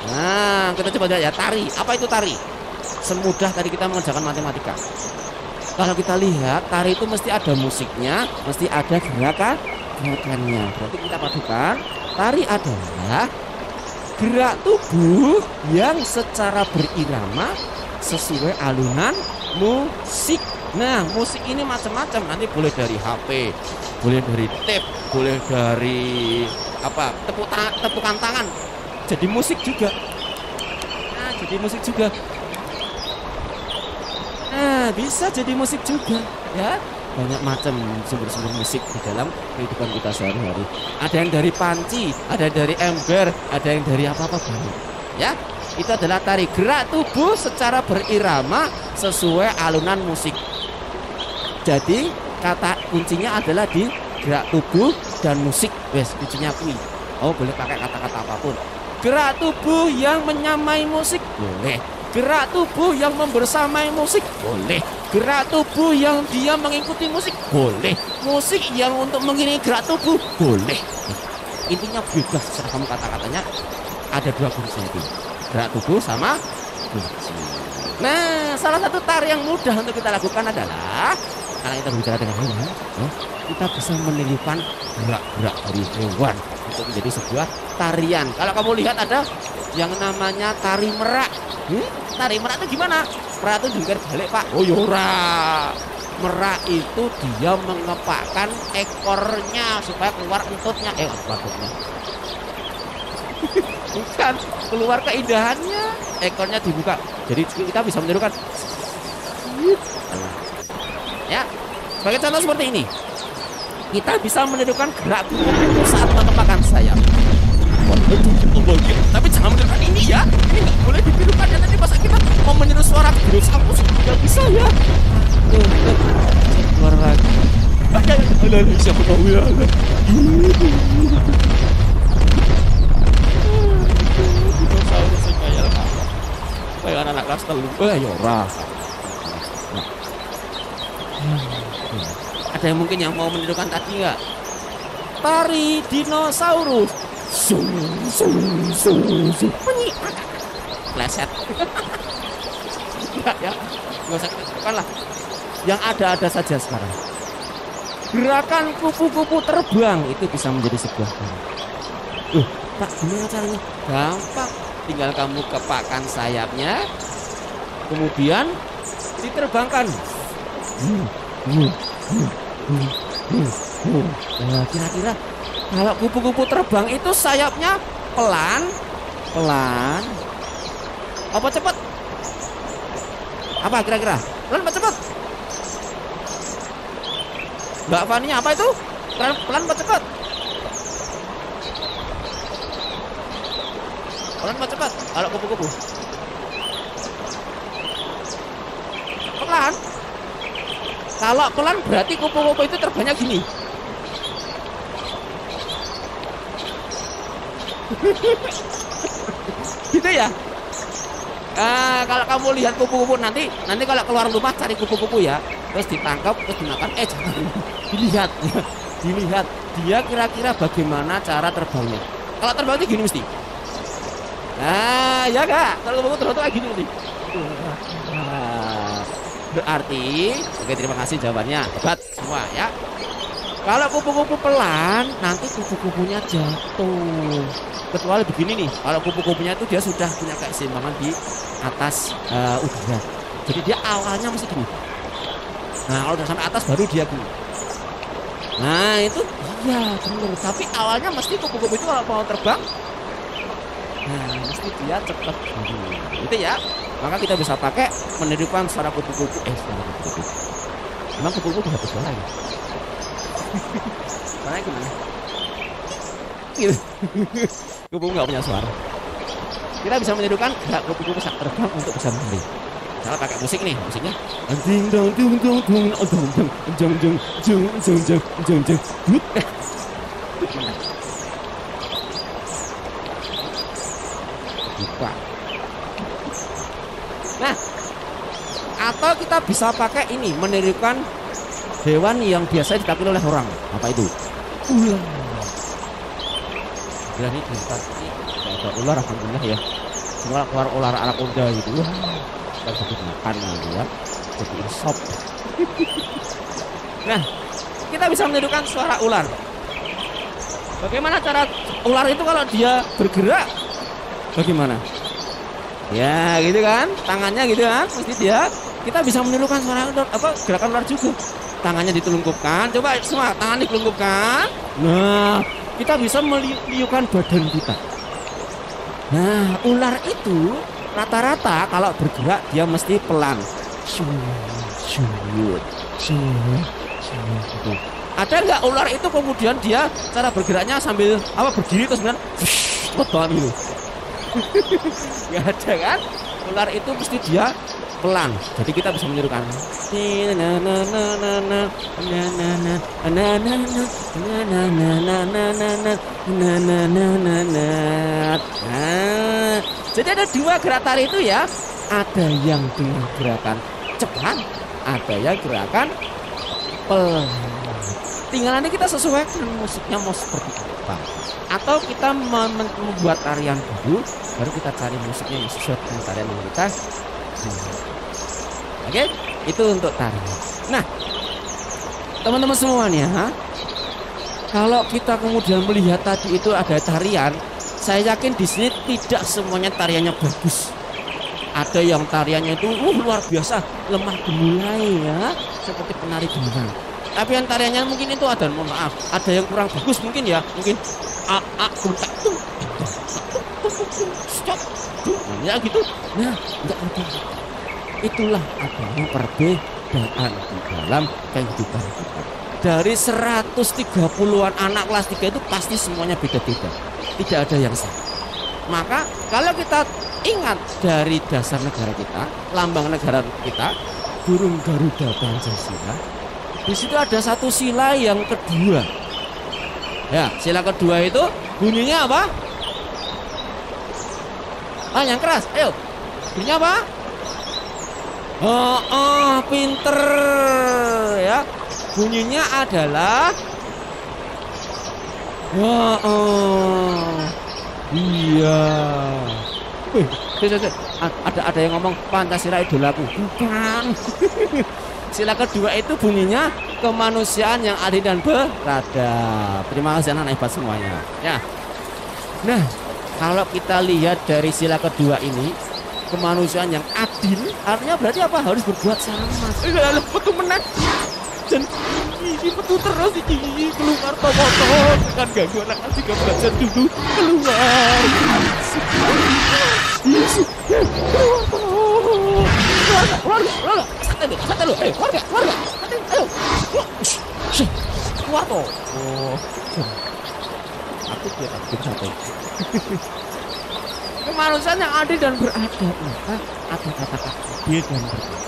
Nah, kita coba lihat ya tari. Apa itu tari? Semudah tadi kita mengerjakan matematika. Kalau kita lihat tari itu mesti ada musiknya, mesti ada gerakannya. Berarti kita padukan. Tari adalah gerak tubuh yang secara berirama sesuai alunan musik. Nah, musik ini macam-macam. Nanti boleh dari HP, boleh dari tape, boleh dari apa? Tepukan tangan. Jadi musik juga. Nah, jadi musik juga. Nah, bisa jadi musik juga, ya. Banyak macam sumber-sumber musik di dalam kehidupan kita sehari-hari. Ada yang dari panci, ada dari ember, ada yang dari apa-apa banyak. Ya, itu adalah tari gerak tubuh secara berirama sesuai alunan musik. Jadi kata kuncinya adalah di gerak tubuh dan musik. Wes, kuncinya kui. Oh, boleh pakai kata-kata apapun. Gerak tubuh yang menyamai musik boleh. Gerak tubuh yang membersamai musik boleh. Gerak tubuh yang dia mengikuti musik boleh. Musik yang untuk mengiringi gerak tubuh boleh. Intinya bebas secara kamu kata-katanya. Ada dua kunci itu, gerak tubuh sama kunci. Nah, salah satu tari yang mudah untuk kita lakukan adalah karena kita berbicara dengan hewan, kita bisa menirukan gerak-gerak dari hewan untuk menjadi sebuah tarian. Kalau kamu lihat ada yang namanya tari merak. Tari merak itu gimana? Merak itu jungkir balik Pak. Oh yora. Merak itu dia mengepakkan ekornya supaya keluar entutnya. Entutnya. Bukan, keluar keindahannya. Ekornya dibuka. Jadi kita bisa menirukan. Ya, sebagai contoh seperti ini. Kita bisa menirukan gerak tubuh saat mengepakkan sayap. Tapi jangan menirukan ini ya. Ini nggak boleh ditirukan ya. Nanti pas kita mau meniru suara virus aku nggak bisa ya. Keluar lagi. Siapa tahu ya. Dinosaurus kayak anak kelas telu. Yora. Ada yang mungkin yang mau menirukan tadi nggak? Tari dinosaurus. Pleset. Enggak ya, nggak usah kita lah. Yang ada saja sekarang. Gerakan kupu-kupu terbang itu bisa menjadi sebuah tari. Pak, gimana caranya? Gampang. Tinggal kamu kepakkan sayapnya, kemudian diterbangkan. Nah, kira-kira kalau kupu-kupu terbang itu sayapnya pelan, apa cepat? Apa kira-kira? Pelan apa cepat? Mbak Fani, apa itu? Pelan apa cepat? Pelan apa cepat? Kalau kupu-kupu pelan. Kalau pelan berarti kupu-kupu itu terbangnya gini. Gitu ya. Kalau kamu lihat kupu-kupu nanti kalau keluar rumah cari kupu-kupu ya, terus ditangkap, terus dimakan. Jangan dilihat dia kira-kira bagaimana cara terbangnya. Kalau terbangnya gini mesti. Nah, ya kak, kalau kupu-kupu terbang kayak gini mesti. Berarti, oke, terima kasih jawabannya, hebat semua ya. Kalau kupu-kupu pelan, nanti kupu-kupunya jatuh. Kecuali begini nih, kalau kupu-kupunya itu dia sudah punya keseimbangan di atas udara. Jadi dia awalnya mesti gini. Nah, kalau udah sampai atas baru dia gini. Nah, itu iya benar. Tapi awalnya mesti kupu-kupu itu kalau mau terbang, nah mesti dia cepat dulu. Itu ya. Maka kita bisa pakai menirukan suara kupu-kupu. Suara kupu-kupu. Emang kupu-kupu bisa bersuara ya? Suaranya gimana? Gitu. Kupu-kupu nggak punya suara. Kita bisa menirukan gerak kupu-kupu saat terbang untuk bisa menari. Misalnya pakai musik nih, musiknya ding dong dung dung dung dung dung jung jung jung jung jung jung jung. Buka. Nah, atau kita bisa pakai ini menirukan hewan yang biasa ditakut oleh orang. Apa itu? Ular. Jadi kita ini ada ular, alhamdulillah ya. Semua keluar ular anaconda gitu. Wah, kita bisa makan gitu ya. Jadi sop. Nah, kita bisa menirukan suara ular. Bagaimana cara ular itu kalau dia bergerak? Bagaimana? Ya, gitu kan? Tangannya gitu kan? Mesti dia. Kita bisa menirukan suara ular, gerakan ular juga. Tangannya ditelungkupkan. Coba semua tangan ditelungkupkan. Nah, kita bisa meniupkan badan kita. Nah, ular itu rata-rata kalau bergerak dia mesti pelan. Gitu. Ada nggak ular itu kemudian dia cara bergeraknya sambil berdiri terus kemudian gitu. Nggak ada kan? Ular itu mesti dia pelan. Jadi kita bisa menirukan. Jadi ada dua gerak tari itu ya. Ada yang dengan gerakan cepat, ada yang gerakan pelan. Tinggal nanti kita sesuaikan musiknya mau seperti apa. Atau kita membuat tarian dulu, baru kita cari musiknya yang sesuai dengan tarian yang kita. Oke, itu untuk tarian. Nah, teman-teman semuanya, kalau kita kemudian melihat tadi itu ada tarian, saya yakin di sini tidak semuanya tariannya bagus. Ada yang tariannya itu luar biasa, lemah gemulai ya, seperti penari gendang. Tapi yang tariannya mungkin itu ada, mohon maaf, ada yang kurang bagus mungkin ya, mungkin stop, ya gitu. Nah, enggak ada. Itulah adanya perbedaan di dalam kehidupan kita. Dari 130-an anak kelas 3 itu pasti semuanya beda-beda. Tidak ada yang sama. Maka kalau kita ingat dari dasar negara kita, lambang negara kita, burung Garuda Pancasila, di situ ada satu sila yang kedua. Ya, sila kedua itu bunyinya apa? Yang keras. Ayo. Bunyinya apa? Pinter ya. Bunyinya adalah iya. Ada yang ngomong Pancasila idolaku. Bukan. Sila kedua itu bunyinya kemanusiaan yang adil dan beradab. Terima kasih anak hebat semuanya. Ya. Nah, kalau kita lihat dari sila kedua ini, kemanusiaan yang adil, artinya berarti apa? Harus berbuat sama. Betul menang. Dan ini betul terus ini keluar tomoto. Kan ganggu anak kelas 3 belajar dulu. Keluar. Keluar. Santai lu. Warga. Ayo. Keluar toh. Aku dia takut santai. Kemanusiaan yang adil dan beradab, maka ada kata-kata adil dan beradab.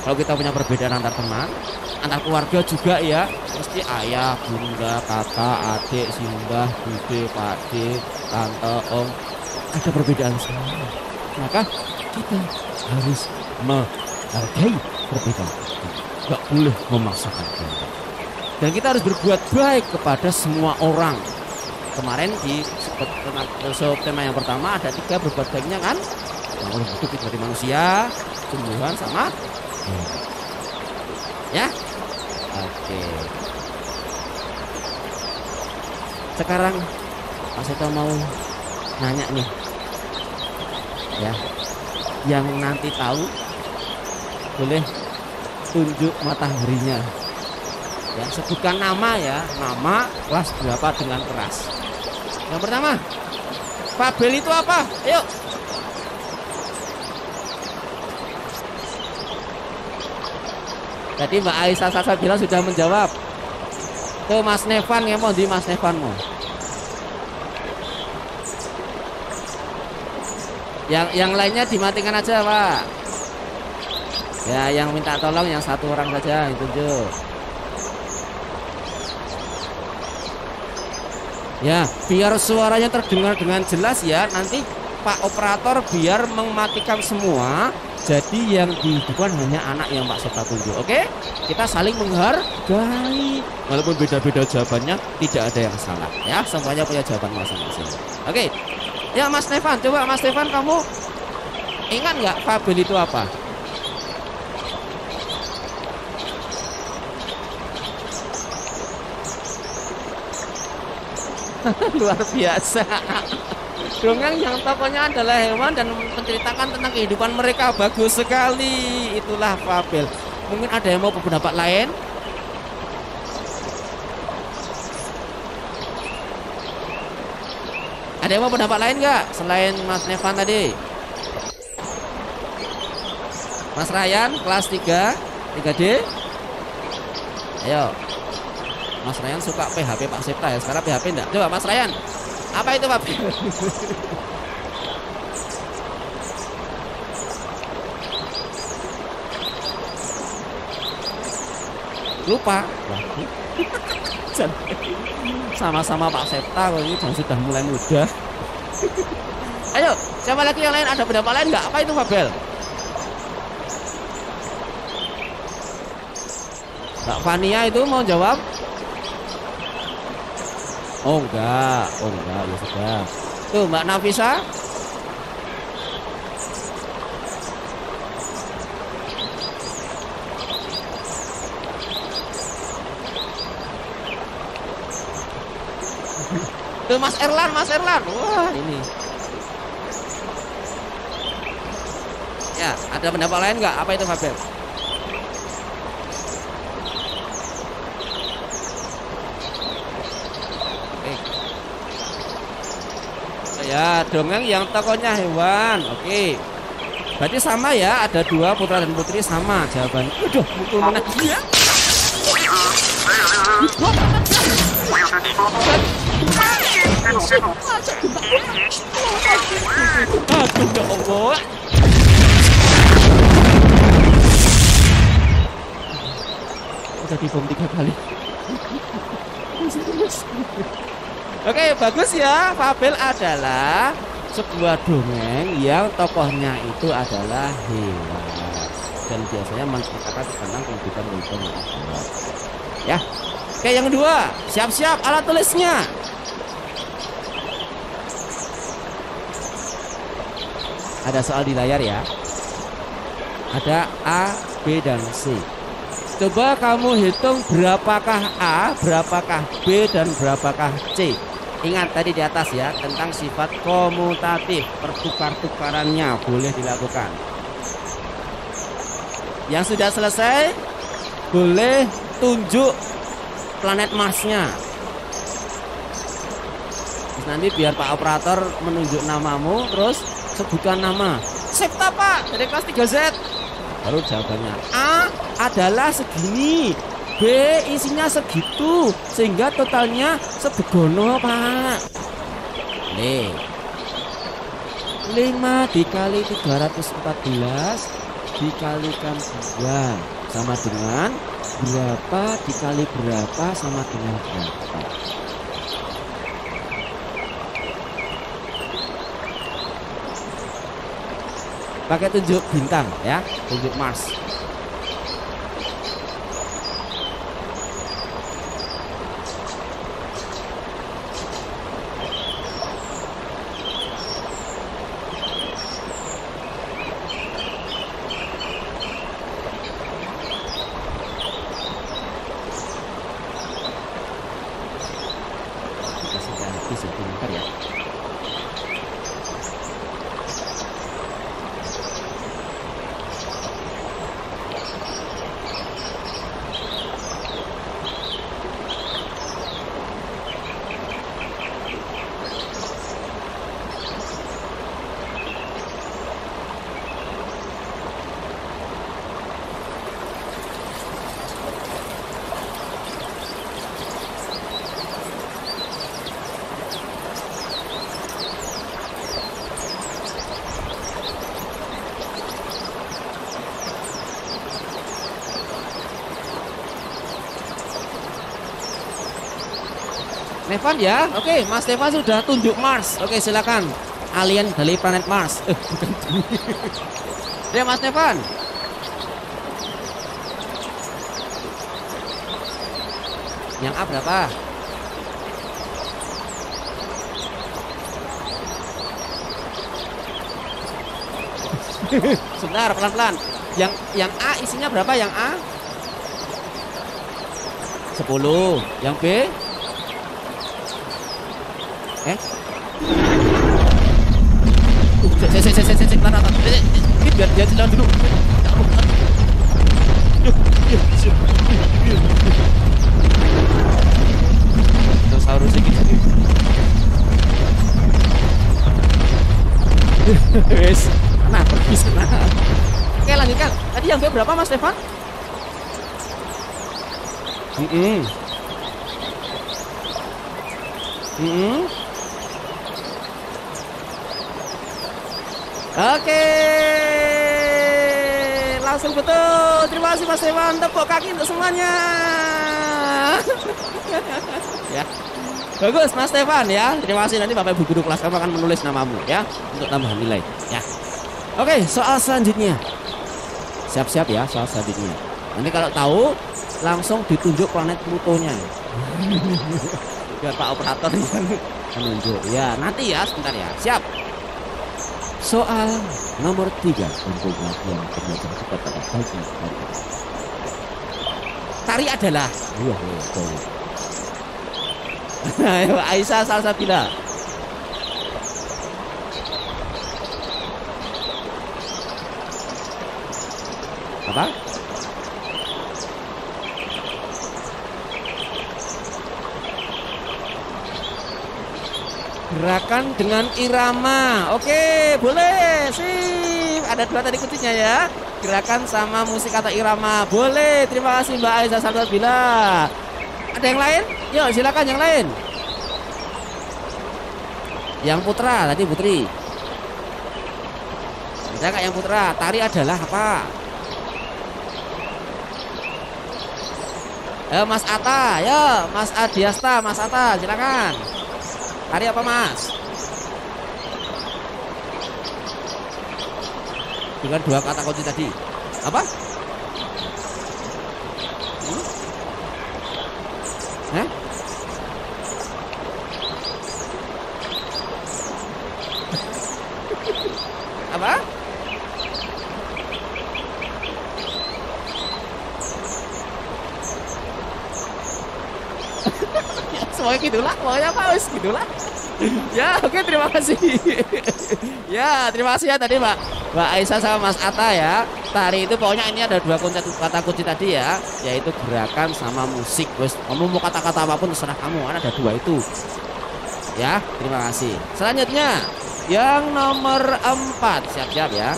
Kalau kita punya perbedaan antar teman, antar keluarga juga ya, mesti ayah, bunda, kakak, adik, simbah, bude, pakde, tante, om, ada perbedaan semua. Maka kita harus menghargai perbedaan itu, nggak boleh memaksakan kehendak. Dan kita harus berbuat baik kepada semua orang. Kemarin di tema yang pertama ada 3 berbuat baiknya kan, yang oleh hidup dari manusia, tumbuhan sama ya. Oke. Sekarang Pak Seto mau nanya nih, ya, yang nanti tahu boleh tunjuk mataharinya. Ya, sebutkan nama ya, nama kelas berapa dengan keras. Yang pertama, Fabel itu apa? Ayo. Tadi Mbak Aisyah Salsabila sudah menjawab. Tuh Mas Nevan ya, mau di Mas Nevan mau. Yang lainnya dimatikan aja Pak. Ya, yang minta tolong yang satu orang saja yang tunjuk. Ya, biar suaranya terdengar dengan jelas ya. Nanti Pak Operator biar mematikan semua. Jadi yang di depan hanya anak yang Pak Seto tunjuk. Oke? Kita saling menghargai. Walaupun beda-beda jawabannya, tidak ada yang salah. Ya, semuanya punya jawaban masing-masing. Oke. Ya Mas Stefan, coba Mas Stefan kamu ingat nggak Fabel itu apa? Luar biasa. Dongeng yang tokohnya adalah hewan dan menceritakan tentang kehidupan mereka. Bagus sekali. Itulah Fabel. Mungkin ada yang mau berpendapat lain? Ada yang mau pendapat lain nggak selain Mas Nevan tadi? Mas Ryan kelas 3D. Ayo. Mas Ryan suka PHP Pak Septa ya. Sekarang PHP enggak? Coba Mas Ryan. Apa itu Pak? Lupa. Sama-sama Pak Septa ini dan sudah mulai muda. Ayo, siapa lagi yang lain? Ada pendapat lain nggak? Apa itu Fabel? Mbak Fania itu mau jawab? Oh enggak, ya sudah. Tuh Mbak Nafisa. Tuh Mas Erlan. Wah ini. Ya, ada pendapat lain nggak? Apa itu Fabel? Ya, dongeng yang tokohnya hewan. Oke. Berarti sama ya, ada dua putra dan putri sama jawabannya. Aduh, mukul mana dia? Aduh, ya Allah. Udah dibom 3 kali. Oke, bagus ya. Fabel adalah sebuah dongeng yang tokohnya itu adalah hewan dan biasanya menceritakan tentang kehidupan hewan. Ya. Oke, yang kedua, siap-siap alat tulisnya. Ada soal di layar ya. Ada A, B, dan C. Coba kamu hitung berapakah A, berapakah B, dan berapakah C. Ingat tadi di atas ya, tentang sifat komutatif, pertukar-tukarannya boleh dilakukan. Yang sudah selesai boleh tunjuk planet Marsnya. Terus nanti biar Pak Operator menunjuk namamu, terus sebutkan nama. Septa Pak, dari kelas 3Z. Baru jawabannya. A adalah segini, B isinya segitu, sehingga totalnya sebegono Pak. Nih 5 dikali 314 dikalikan 2 sama dengan berapa dikali berapa sama dengan berapa. Pakai tunjuk bintang ya, tunjuk Mars. Stefan ya. Oke, Mas Stefan sudah tunjuk Mars. Oke, silakan. Alien dari planet Mars. Bukan. Ya, Mas Stefan. Yang A berapa? Sebentar, pelan-pelan. Yang A isinya berapa yang A? 10. Yang B? Biar dia jalan dulu. Dinosaurus gitu. Wes, nah pergi sana. Oke, lanjutkan. Tadi yang B berapa, Mas Stefan? Oke, langsung betul. Terima kasih Mas Stefan. Tepuk kaki untuk semuanya. Ya, bagus Mas Stefan ya. Terima kasih. Nanti Bapak Ibu guru kelas kamu akan menulis namamu ya untuk tambahan nilai. Ya. Oke, soal selanjutnya. Siap-siap ya soal selanjutnya. Nanti kalau tahu langsung ditunjuk planet Plutonya. Biar Pak operator yang menunjuk. Ya, nanti ya sebentar ya. Siap. Soal nomor 3 untuk latihan belajar cepat pada pagi hari ini. Tari adalah Ayo Aisyah Salsabila. Apa? Gerakan dengan irama. Oke, boleh. Sip. Ada 2 tadi kuncinya ya. Gerakan sama musik atau irama. Boleh. Terima kasih Mbak Aisyah Salsabila. Ada yang lain? Yuk, silakan yang lain. Yang putra tadi Putri. Ada nggak yang putra? Tari adalah apa? Mas Atta, ya Mas Adiasta, Mas Atta, silakan. Tari apa Mas? Dengan 2 kata kunci tadi. Apa? Apa? Semuanya gitulah, pokoknya apa wis gitulah. Ya, oke, terima kasih. Ya, terima kasih ya tadi Mbak Aisyah sama Mas Atta ya. Tari itu pokoknya ini ada 2 kata kunci tadi ya, yaitu gerakan sama musik. Wes, kamu mau kata-kata apapun terserah kamu, ada 2 itu. Ya, terima kasih. Selanjutnya yang nomor 4, siap-siap ya.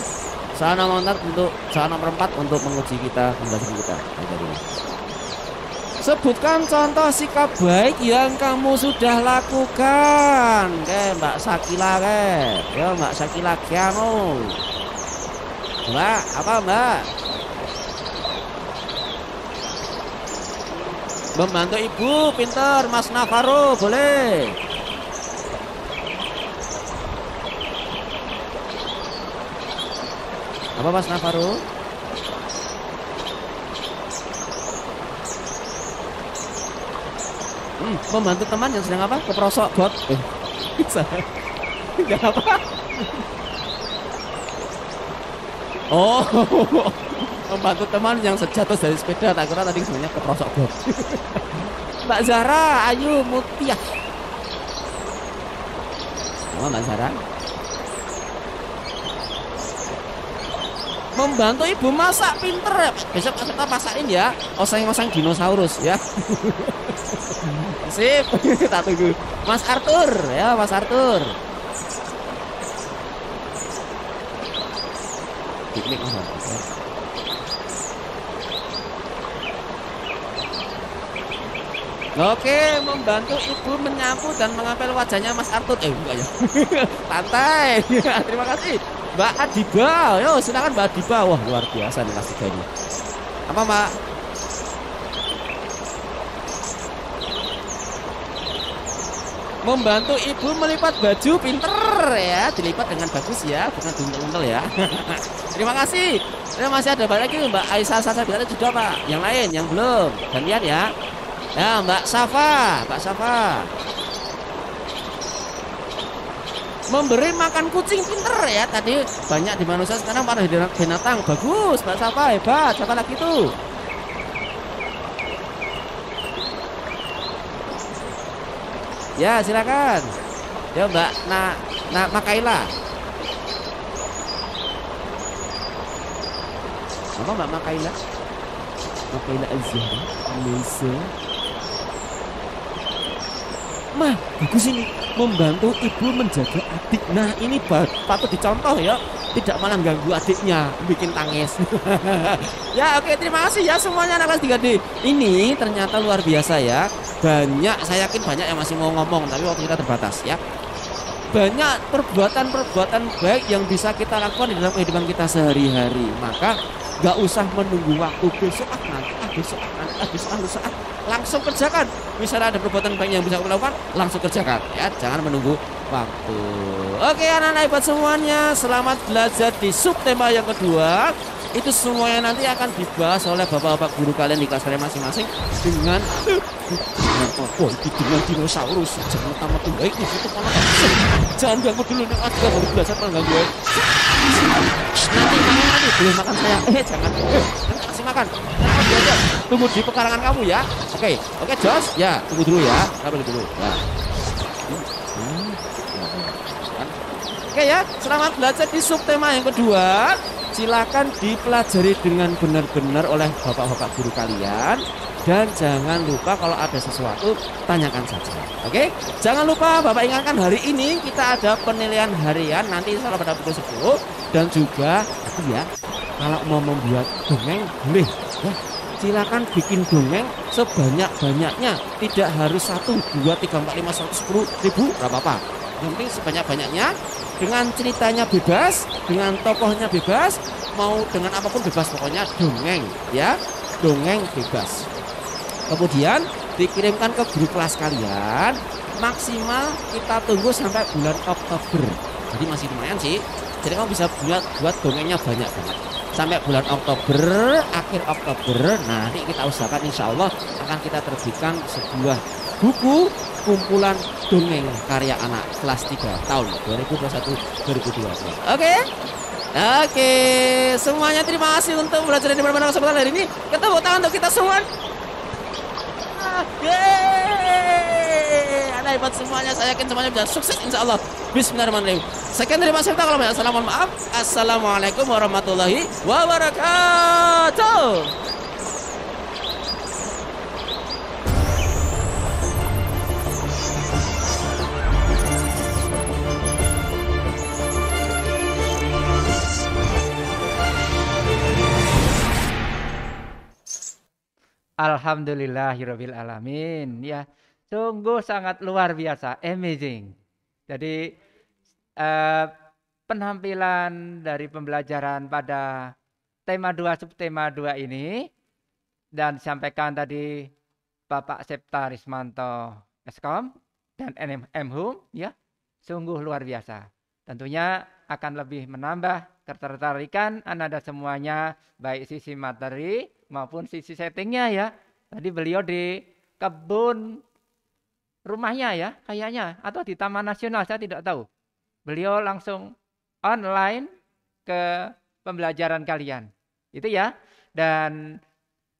Soal nomor 4 untuk menguji kita, pembelajaran kita. Sebutkan contoh sikap baik yang kamu sudah lakukan. Mbak Sakila ya Mbak Sakila Kiano. Mbak, apa Mbak? Membantu ibu, pinter. Mas Navarro, boleh. Apa Mas Navarro? Membantu teman yang sedang apa? Keprosok bot. Bisa. Enggak apa? Oh. Membantu teman yang jatuh dari sepeda. Tak kira tadi sebenarnya keprosok bot. Mbak Zara, Ayu Mutiah. Apa Mbak Zara? Membantu ibu masak, pinter. Besok kita masakin ya oseng-oseng dinosaurus ya. Sip, kita tunggu. Mas Arthur ya, Mas Arthur. Piknik apa? Oke, membantu ibu menyapu dan mengapel wajahnya Mas Arthur. Enggak ya. Santai. Terima kasih. Mbak Adiba, yo silakan Mbak Adiba. Wah, luar biasa nih kelas 3 ini. Apa Mbak? Membantu ibu melipat baju, pinter ya, dilipat dengan bagus ya, bukan buntel-buntel ya. Terima kasih. Masih ada banyak lagi Mbak Aisyah Sasa bisa juga Pak. Yang lain yang belum. Gantian ya. Ya Mbak Safa, memberi makan kucing, pinter ya. Tadi banyak di manusia, sekarang pada binatang. Bagus Mbak Safa, hebat. Siapa lagi tuh? Ya silakan. Ya Mbak Makaila. Apa Mbak Makaila? Makaila Azhar Indonesia. Mah, bagus ini. Membantu ibu menjaga adik. Nah ini patut dicontoh ya. Tidak malah ganggu adiknya, bikin tangis. Ya oke, terima kasih ya semuanya anak kelas 3D. Ini ternyata luar biasa ya. Banyak, saya yakin banyak yang masih mau ngomong, tapi waktu kita terbatas ya. Banyak perbuatan-perbuatan baik yang bisa kita lakukan di dalam kehidupan kita sehari-hari. Maka gak usah menunggu waktu besok besok, langsung kerjakan. Misalnya ada perbuatan baik yang bisa kita lakukan, langsung kerjakan ya, jangan menunggu waktu. Oke anak-anak hebat semuanya, selamat belajar di subtema yang kedua. Itu semuanya nanti akan dibahas oleh bapak-bapak guru kalian di kelas kalian masing-masing dengan apa itu, dengan dinosaurus. Jangan tamat baik di situ, jangan ganggu dulu nih, aku baru belajar kalau ganggu. Nanti belum makan saya, jangan, nanti kasih makan. Belajar, tunggu di pekarangan kamu ya. Oke Jos, ya tunggu dulu ya, kamu dulu ya. Oke ya, selamat belajar di subtema yang kedua. Silakan dipelajari dengan benar-benar oleh bapak-bapak guru kalian. Dan jangan lupa kalau ada sesuatu, tanyakan saja. Oke? Jangan lupa Bapak ingatkan hari ini kita ada penilaian harian nanti insya Allah pada pukul 10. Dan juga ya, kalau mau membuat dongeng boleh ya. Silakan bikin dongeng sebanyak-banyaknya. Tidak harus 1, 2, 3, 4, 5, 110 ribu, gak apa-apa. Yang penting sebanyak-banyaknya. Dengan ceritanya bebas, dengan tokohnya bebas, mau dengan apapun bebas, pokoknya dongeng ya, dongeng bebas. Kemudian dikirimkan ke grup kelas kalian, maksimal kita tunggu sampai bulan Oktober. Jadi masih lumayan sih. Jadi kamu bisa buat dongengnya banyak banget sampai bulan Oktober, akhir Oktober. Nah, nanti kita usahakan insya Allah akan kita terbitkan sebuah buku kumpulan dongeng karya anak kelas 3 tahun 2021-2022. Oke, semuanya terima kasih untuk belajar di mana-mana kesempatan hari ini. Kita tepuk tangan untuk kita semua. Anak hebat semuanya, saya yakin semuanya bisa sukses insya Allah. Bismillahirrahmanirrahim. Sekian terima kasih. Kalau banyak salam, mohon maaf. Assalamualaikum warahmatullahi wabarakatuh. Alhamdulillahirabbil alamin ya. Sungguh sangat luar biasa, amazing. Jadi penampilan dari pembelajaran pada tema 2 subtema 2 ini dan disampaikan tadi Bapak Septa Rismanto Eskom dan M.Hum ya. Sungguh luar biasa. Tentunya akan lebih menambah ketertarikan Anda semuanya, baik sisi materi maupun sisi settingnya ya. Tadi beliau di kebun rumahnya ya kayaknya, atau di Taman Nasional, saya tidak tahu. Beliau langsung online ke pembelajaran kalian. Itu ya. Dan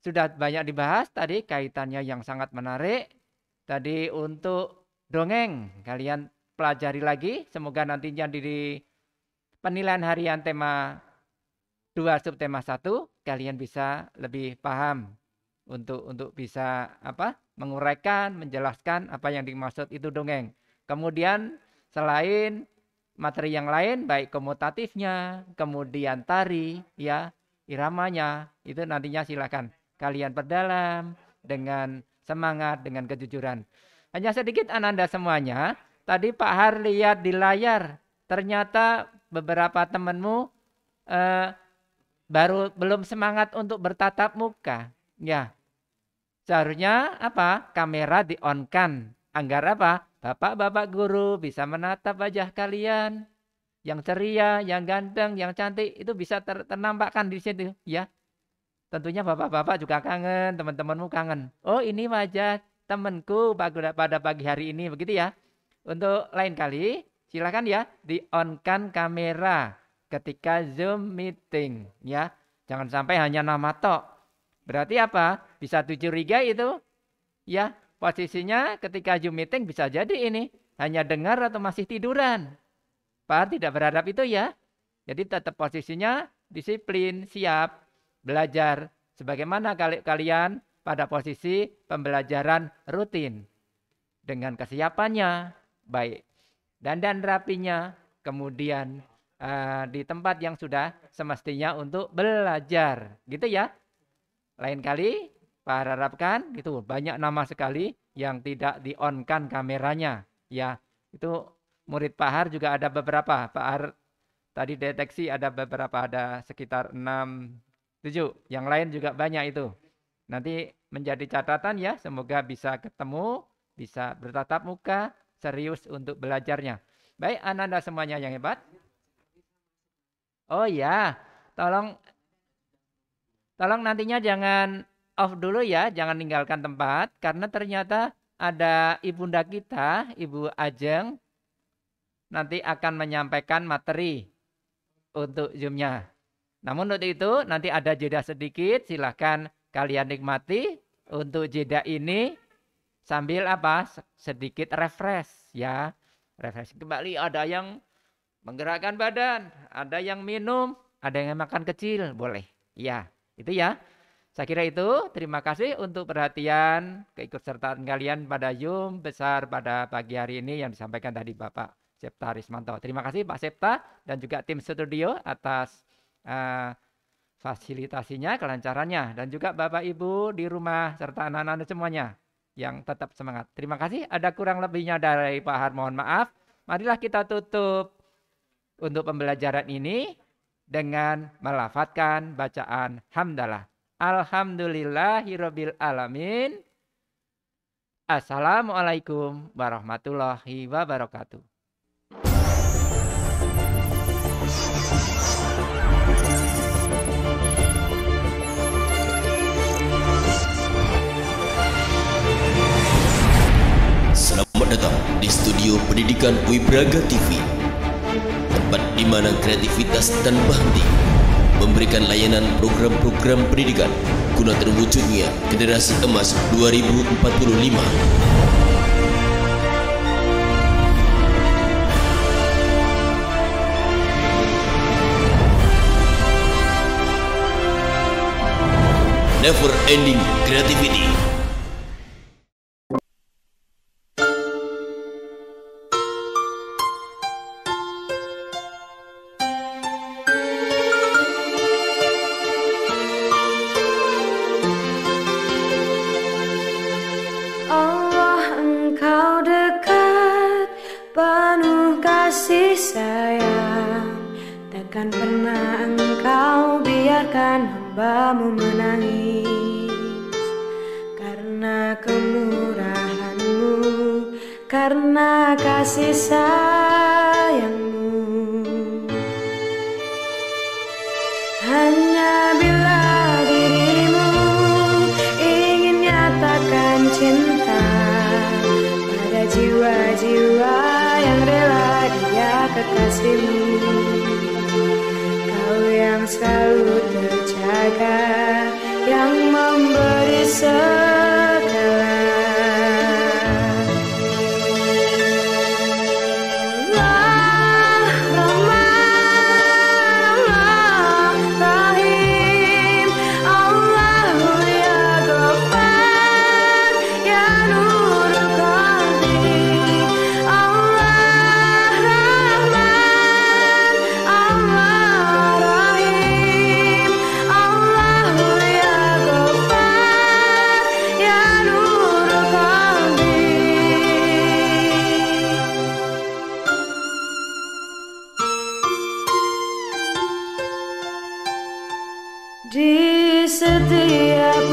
sudah banyak dibahas tadi kaitannya yang sangat menarik. Tadi untuk dongeng kalian pelajari lagi. Semoga nantinya di penilaian harian tema 2 subtema 1 kalian bisa lebih paham untuk bisa menguraikan, menjelaskan apa yang dimaksud itu dongeng. Kemudian selain materi yang lain baik komutatifnya, kemudian tari ya, iramanya, itu nantinya silakan kalian perdalam dengan semangat, dengan kejujuran. Hanya sedikit Ananda semuanya, tadi Pak Har lihat di layar ternyata beberapa temanmu belum semangat untuk bertatap muka. Ya. Seharusnya kamera di-on-kan agar Bapak-bapak guru bisa menatap wajah kalian yang ceria, yang ganteng, yang cantik, itu bisa ternampakkan di situ ya. Tentunya bapak-bapak juga kangen, teman-temanmu kangen. Oh, ini wajah temanku pada pagi hari ini, begitu ya. Untuk lain kali, silakan ya di-on-kan kamera ketika Zoom meeting ya. Jangan sampai hanya nama tok. Berarti apa? Bisa curiga itu ya. Posisinya ketika Zoom meeting bisa jadi ini hanya dengar atau masih tiduran. Pak tidak berharap itu ya. Jadi tetap posisinya disiplin, siap, belajar. Sebagaimana kalian pada posisi pembelajaran rutin. Dengan kesiapannya, baik dandan rapinya, kemudian di tempat yang sudah semestinya untuk belajar. Gitu ya. Lain kali, Pak harapkan itu banyak nama sekali yang tidak di-on-kan kameranya. Ya, itu murid Pak Har juga ada beberapa. Pak Har tadi deteksi ada beberapa, ada sekitar 6, 7. Yang lain juga banyak itu. Nanti menjadi catatan ya, semoga bisa ketemu, bisa bertatap muka, serius untuk belajarnya. Baik, anak-anak semuanya yang hebat. Oh ya, tolong nantinya jangan off dulu ya, jangan tinggalkan tempat, karena ternyata ada ibunda kita, Ibu Ajeng, nanti akan menyampaikan materi untuk Zoom-nya. Namun untuk itu nanti ada jeda sedikit, silahkan kalian nikmati untuk jeda ini sambil apa? Sedikit refresh ya. Refresh kembali, ada yang menggerakkan badan, ada yang minum, ada yang makan kecil, boleh. Ya, itu ya. Saya kira itu. Terima kasih untuk perhatian, keikutsertaan kalian pada Zoom besar pada pagi hari ini yang disampaikan tadi Bapak Septa Rismanto. Terima kasih Pak Septa dan juga tim studio atas fasilitasinya, kelancarannya. Dan juga Bapak Ibu di rumah serta anak-anak semuanya yang tetap semangat. Terima kasih. Ada kurang lebihnya dari Pak Har, mohon maaf. Marilah kita tutup untuk pembelajaran ini dengan melafadzkan bacaan hamdalah. Alhamdulillahirabbil alamin. Assalamualaikum warahmatullahi wabarakatuh. Selamat datang di studio pendidikan Wibraga TV, tempat di mana kreativitas tanpa henti memberikan layanan program-program pendidikan guna terwujudnya generasi emas 2045. Never ending creativity. Allah, Engkau dekat, penuh kasih sayang. Takkan pernah Engkau biarkan hamba-Mu menangis. Karena kemurahan-Mu, karena kasih sayang-Mu. Hanya bila dirimu ingin nyatakan cinta pada jiwa-jiwa yang rela dia kekasihmu, kau yang selalu terjaga, yang memberi segala. Di setiap